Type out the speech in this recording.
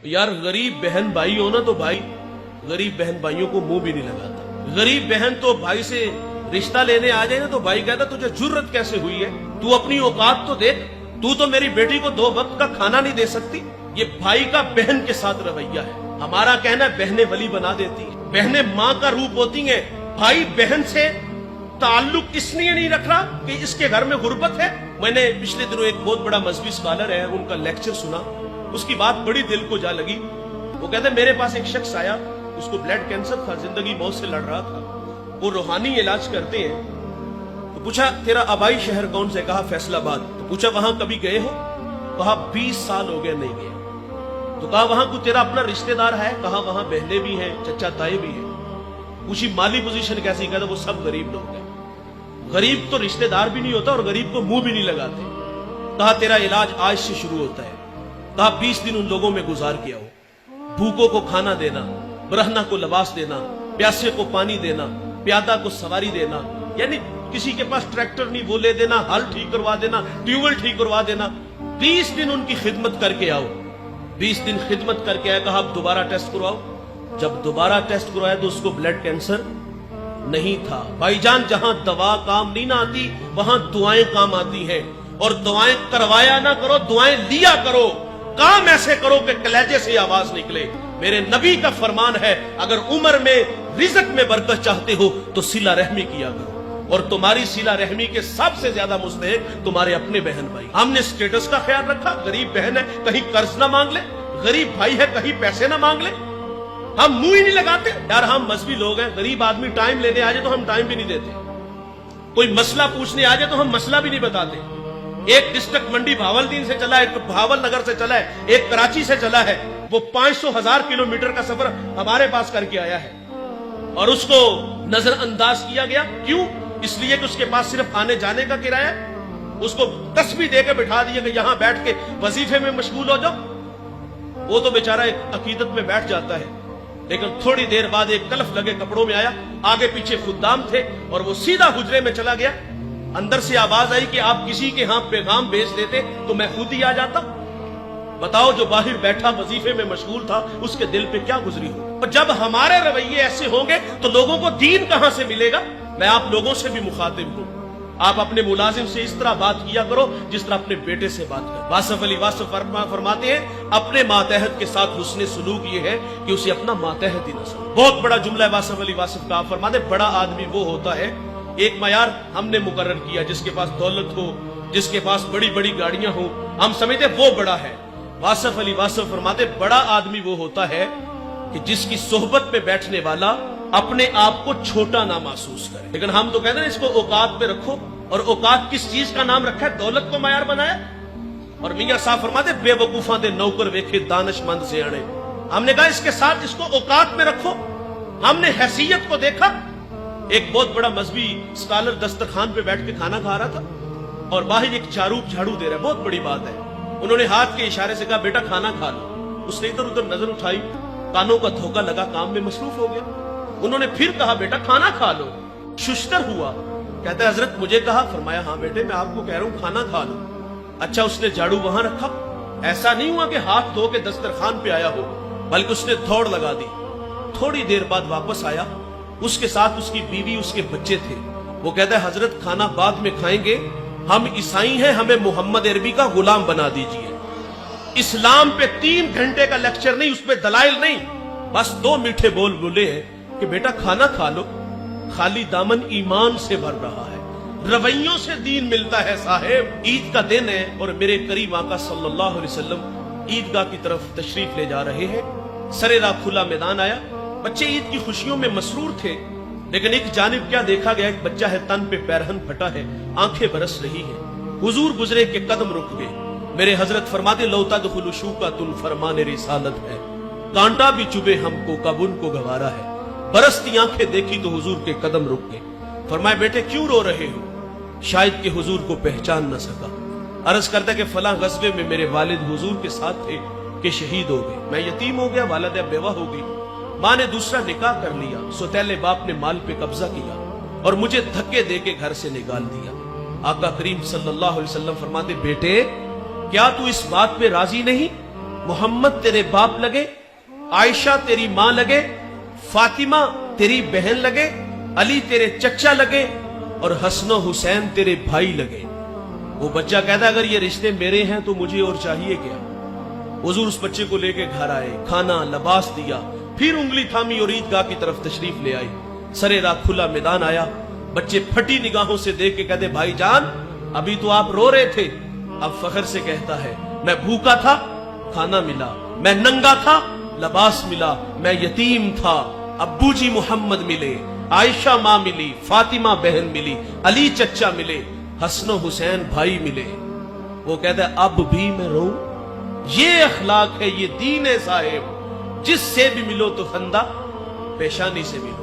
यार गरीब बहन भाई हो ना तो भाई गरीब बहन भाइयों को मुंह भी नहीं लगाता। गरीब बहन तो भाई से रिश्ता लेने आ जाए ना तो भाई कहता तुझे जुर्रत कैसे हुई है, तू अपनी औकात तो देख, तू तो मेरी बेटी को 2 वक्त का खाना नहीं दे सकती। ये भाई का बहन के साथ रवैया है। हमारा कहना है बहनें वली बना देती है, बहनें माँ का रूप होती हैं। भाई बहन से ताल्लुक इसलिए नहीं रख रहा कि इसके घर में गुर्बत है। मैंने पिछले दिनों एक बहुत बड़ा मजहबी स्कॉलर है, उनका लेक्चर सुना, उसकी बात बड़ी दिल को जा लगी। वो कहते मेरे पास एक शख्स आया, उसको ब्लड कैंसर था, जिंदगी मौत से लड़ रहा था, वो रूहानी इलाज करते हैं। तो पूछा तेरा आबाई शहर कौन से, कहा फैसलाबाद। तो पूछा वहां कभी गए हो, कहा 20 साल हो गए नहीं गए। तो कहा वहां कोई तेरा अपना रिश्तेदार है, कहा वहां बहने भी हैं, चचा ताए भी हैं। पूछी माली पोजीशन कैसी, कहता वो सब गरीब लोग हैं। गरीब तो रिश्तेदार भी नहीं होता और गरीब को मुंह भी नहीं लगाते। कहा तेरा इलाज आज से शुरू होता है। कहा 20 दिन उन लोगों में गुजार के आओ, भूखों को खाना देना, ब्रहना को लिबास देना, प्यासे को पानी देना, प्यादा को सवारी देना, यानी किसी के पास ट्रैक्टर नहीं वो ले देना, हल ठीक करवा देना, ट्यूबवेल ठीक करवा देना। 20 दिन उनकी खिदमत करके आओ। 20 दिन खिदमत करके आया, कहा अब दोबारा टेस्ट करवाओ। जब दोबारा टेस्ट करवाया तो उसको ब्लड कैंसर नहीं था। भाईजान जहां दवा काम नहीं ना आती वहां दुआएं काम आती हैं, और दुआएं करवाया ना करो, दुआएं लिया करो। काम ऐसे करो कि कलेजे से आवाज निकले। मेरे नबी का फरमान है अगर उम्र में रिज़्क में बरकत चाहते हो तो सिला रहमी किया करो, और तुम्हारी सिला रहमी के सबसे ज्यादा मुस्तहिक तुम्हारे अपने बहन भाई। हमने स्टेटस का ख्याल रखा, गरीब बहन है कहीं कर्ज ना मांग ले, गरीब भाई है कहीं पैसे ना मांग ले, हम मुंह ही नहीं लगाते। यार हम मजहबी लोग हैं, गरीब आदमी टाइम लेने आ जाए तो हम टाइम भी नहीं देते, कोई मसला पूछने आ जाए तो हम मसला भी नहीं बताते। एक डिस्ट्रिक्ट मंडी भावलदीन से चला है, एक भावल नगर से चला है, एक कराची से चला है, वो 500,000 किलोमीटर का सफर हमारे पास करके आया है और उसको नजरअंदाज किया गया। क्यों? इसलिए कि उसके पास सिर्फ आने जाने का किराया, उसको तस्बीह देकर बिठा दिया कि यहां बैठ के वजीफे में मशगूल हो जाओ। वो तो बेचारा एक अकीदत में बैठ जाता है, लेकिन थोड़ी देर बाद एक कलफ लगे कपड़ों में आया, आगे पीछे खुद्दाम थे और वो सीधा हुजरे में चला गया। अंदर से आवाज आई कि आप किसी के यहां पैगाम भेज देते तो मैं खुद ही आ जाता। बताओ जो बाहर बैठा वजीफे में मशगूल था उसके दिल पे क्या गुजरी हो। और जब हमारे रवैये ऐसे होंगे तो लोगों को दीन कहां से मिलेगा। मैं आप लोगों से भी मुखातिब हूं, आप अपने मुलाजिम से इस तरह बात किया करो जिस तरह अपने बेटे से बात करो। वासिफ अली वासिफ फरमाते हैं अपने मातहत के साथ हुस्ने सुलूक ये है कि उसे अपना मातहत ही न समझे। बहुत बड़ा जुमला है वासिफ अली वासिफ का। आप फरमाते बड़ा आदमी वो होता है, एक मयार हमने मुकर्रर किया, जिसके पास दौलत हो, जिसके पास बड़ी बड़ी गाड़ियां हो, हम समझते वो बड़ा है। वासिफ अली वासिफ फरमाते बड़ा आदमी वो होता है कि जिसकी सोहबत में बैठने वाला अपने आप को छोटा ना महसूस करे। लेकिन हम तो कहते हैं इसको औकात पे रखो, और औकात किस चीज का नाम रखा है? दौलत को मयार बनाया। और मियां साहब फरमाते बेवकूफा दे नौकर वेखे दानिशमंद से अणे। हमने कहा इसके साथ इसको औकात में रखो। हमने हैसियत को देखा। एक बहुत बड़ा मजहबी स्कॉलर दस्तरखान पे बैठ के खाना खा रहा था और बाहर एक चारूप झाड़ू दे रहा है, बहुत बड़ी बात है। उन्होंने हाथ के इशारे से कहा बेटा खाना खा लो। उसने इधर उधर नजर उठाई, कानों का धोखा लगा, काम में मसरूफ हो गया। उन्होंने फिर कहा बेटा खाना खा लो। शुश्तर हुआ, कहता है हजरत मुझे कहा। फरमाया हाँ बेटे मैं आपको कह रहा हूं खाना खा लो। अच्छा उसने झाड़ू वहां रखा, ऐसा नहीं हुआ कि हाथ धो के दस्तरखान पे आया हो, बल्कि उसने दौड़ लगा दी। थोड़ी देर बाद वापस आया, उसके साथ उसकी बीवी उसके बच्चे थे। वो कहता है हजरत खाना बाद में खाएंगे, हम ईसाई हैं, हमें मोहम्मद अरबी का गुलाम बना दीजिए। इस्लाम पे 3 घंटे का लेक्चर नहीं, उस पे दलाइल नहीं, बस 2 मीठे बोल बोले हैं कि बेटा खाना खा लो। खाली दामन ईमान से भर रहा है, रवैयों से दीन मिलता है साहेब। ईद का दिन है और मेरे करीम आका सल्लल्लाहु अलैहि वसल्लम ईदगाह की तरफ तशरीफ ले जा रहे हैं। सरेरा खुला मैदान आया, बच्चे ईद की खुशियों में मसरूर थे, लेकिन एक जानिब क्या देखा गया, एक बच्चा है तन पे पैरहन फटा है, आंखें बरस रही है। हुजूर गुजरे के कदम रुक गए। मेरे हजरत फरमाते लौता दुखुल शूका तुल फरमाने रिसालत है, कांटा भी चुभे हमको कब उनको गवारा है। बरसती आंखें देखी तो हुजूर के कदम रुक गए। फरमाए बेटे क्यों रो रहे हो? शायद कि हुजूर को पहचान न सका। अर्ज करता कि फला गज़वे में मेरे वालिद हुजूर के साथ थे कि शहीद हो गए, मैं यतीम हो गया, वालिदा बेवा हो गई, माँ ने दूसरा निकाह कर लिया, सौतेले बाप ने माल पे कब्जा किया और मुझे धक्के दे के घर से निकाल दिया। आका करीम सल्लल्लाहु अलैहि वसल्लम फरमाते बेटे क्या तू इस बात पे राजी नहीं محمد تیرے باپ لگے، عائشہ تیری ماں لگے، فاطمہ تیری بہن لگے، علی تیرے چچا لگے اور حسن و حسین تیرے بھائی لگے۔ وہ بچہ کہتا اگر یہ رشتے میرے ہیں تو مجھے اور چاہیے کیا؟ حضور اس بچے کو لے کے گھر آئے، کھانا لباس دیا، پھر انگلی تھامی اور عیدگاہ کی طرف تشریف لے آئی۔ سرے راہ کھلا میدان آیا، بچے پھٹی نگاہوں سے دیکھ کے کہتے بھائی جان ابھی تو آپ رو رہے تھے، اب فخر سے کہتا ہے میں بھوکا تھا کھانا ملا، میں ننگا تھا لباس ملا، میں یتیم تھا ابو جی محمد ملے، عائشہ ماں ملی، فاطمہ بہن ملی، علی چچا ملے، حسن و حسین بھائی ملے۔ وہ کہتا ہے اب بھی میں رو؟ یہ اخلاق ہے، یہ دین ہے صاحب، جس سے بھی ملو تو خندہ پیشانی سے ملو۔